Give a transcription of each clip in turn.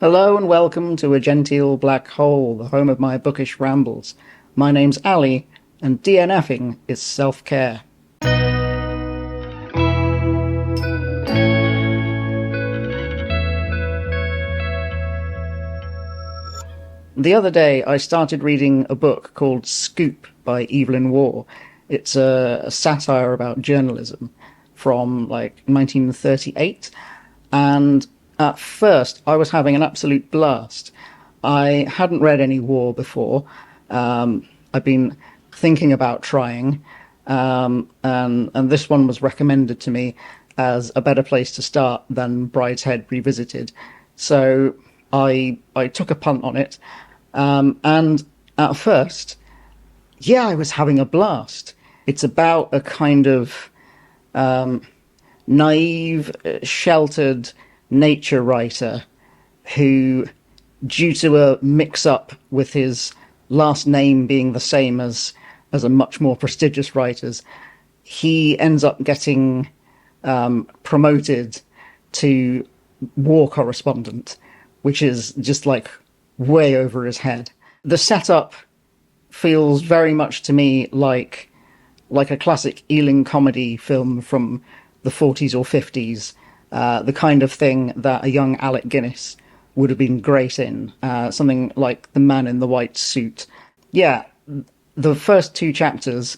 Hello and welcome to A Genteel Black Hole, the home of my bookish rambles. My name's Ali, and DNFing is self-care. The other day I started reading a book called Scoop by Evelyn Waugh. It's a satire about journalism from like 1938, and at first I was having an absolute blast. I hadn't read any Waugh before. I've been thinking about trying, and this one was recommended to me as a better place to start than Brideshead Revisited. So I took a punt on it, and at first, yeah, I was having a blast. It's about a kind of naive, sheltered nature writer who, due to a mix-up with his last name being the same as a much more prestigious writer's, he ends up getting promoted to war correspondent, which is just like way over his head. The setup feels very much to me like a classic Ealing comedy film from the 40s or 50s, the kind of thing that a young Alec Guinness would have been great in, something like The Man in the White Suit. Yeah, the first two chapters,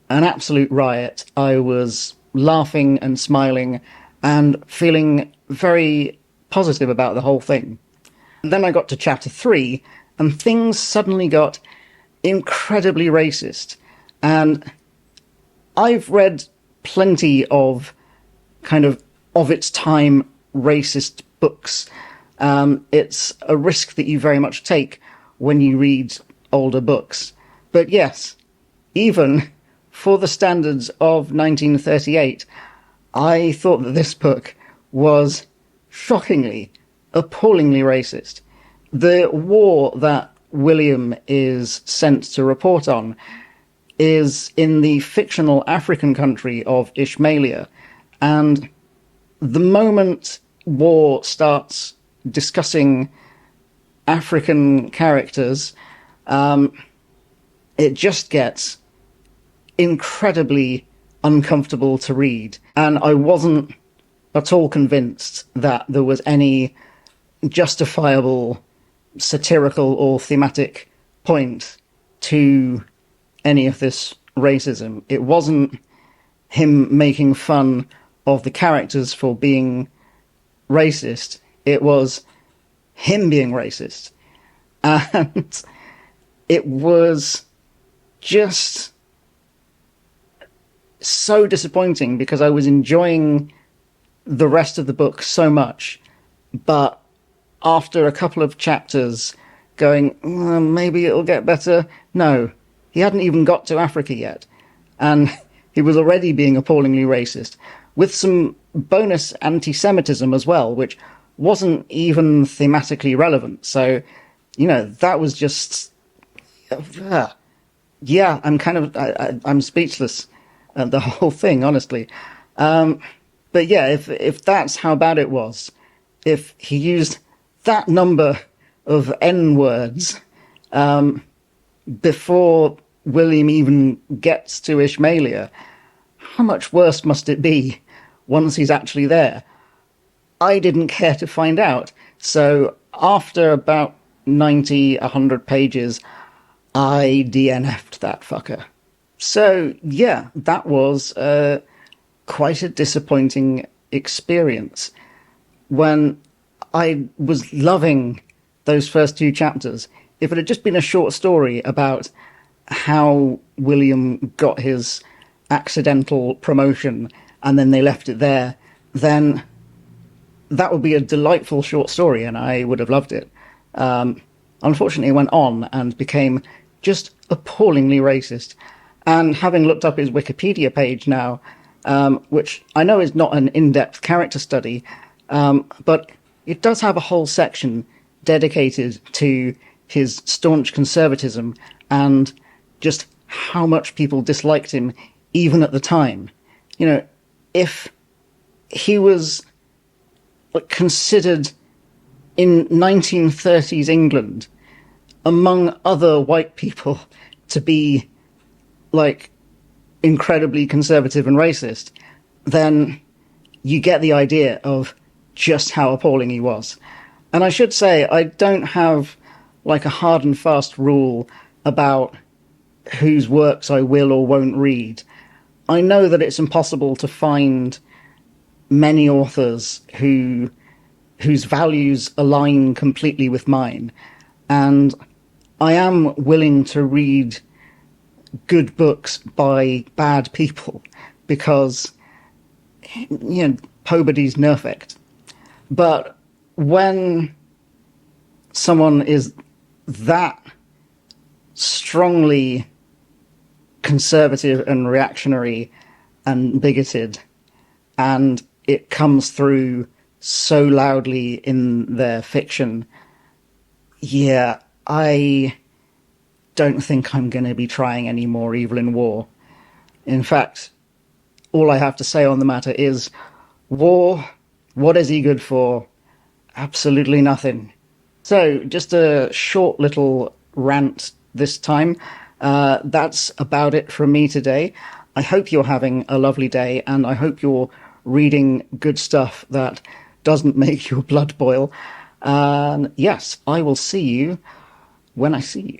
an absolute riot. I was laughing and smiling and feeling very positive about the whole thing. And then I got to chapter 3, and things suddenly got incredibly racist. And I've read plenty of kind of its time racist books. It's a risk that you very much take when you read older books. But yes, even for the standards of 1938, I thought that this book was shockingly, appallingly racist. The war that William is sent to report on is in the fictional African country of Ishmaelia, and the moment Waugh starts discussing African characters, it just gets incredibly uncomfortable to read. And I wasn't at all convinced that there was any justifiable satirical or thematic point to any of this racism. It wasn't him making fun of the characters for being racist. It was him being racist. And it was just so disappointing because I was enjoying the rest of the book so much, but after a couple of chapters going, maybe it'll get better. No, he hadn't even got to Africa yet, and he was already being appallingly racist, with some bonus anti-Semitism as well, which wasn't even thematically relevant. So, that was just... yeah, I'm speechless at the whole thing, honestly. But yeah, if that's how bad it was, if he used that number of N-words before William even gets to Ishmaelia, how much worse must it be once he's actually there? I didn't care to find out. So after about 90, 100 pages, I DNF'd that fucker. So yeah, that was quite a disappointing experience. When I was loving those first two chapters, if it had just been a short story about how William got his accidental promotion and then they left it there, then that would be a delightful short story and I would have loved it. Unfortunately, it went on and became just appallingly racist. And having looked up his Wikipedia page now, which I know is not an in-depth character study, but it does have a whole section dedicated to his staunch conservatism and just how much people disliked him even at the time. If he was considered in 1930s England, among other white people, to be like incredibly conservative and racist, then you get the idea of just how appalling he was. And I should say, I don't have like a hard and fast rule about whose works I will or won't read. I know that it's impossible to find many authors whose values align completely with mine, and I am willing to read good books by bad people because nobody's perfect. But when someone is that strongly conservative and reactionary and bigoted, and it comes through so loudly in their fiction, yeah, I don't think I'm going to be trying any more Evelyn Waugh. In fact, all I have to say on the matter is, Waugh, what is he good for? Absolutely nothing. So, just a short little rant this time. That's about it from me today. I hope you're having a lovely day, and I hope you're reading good stuff that doesn't make your blood boil. And yes, I will see you when I see you.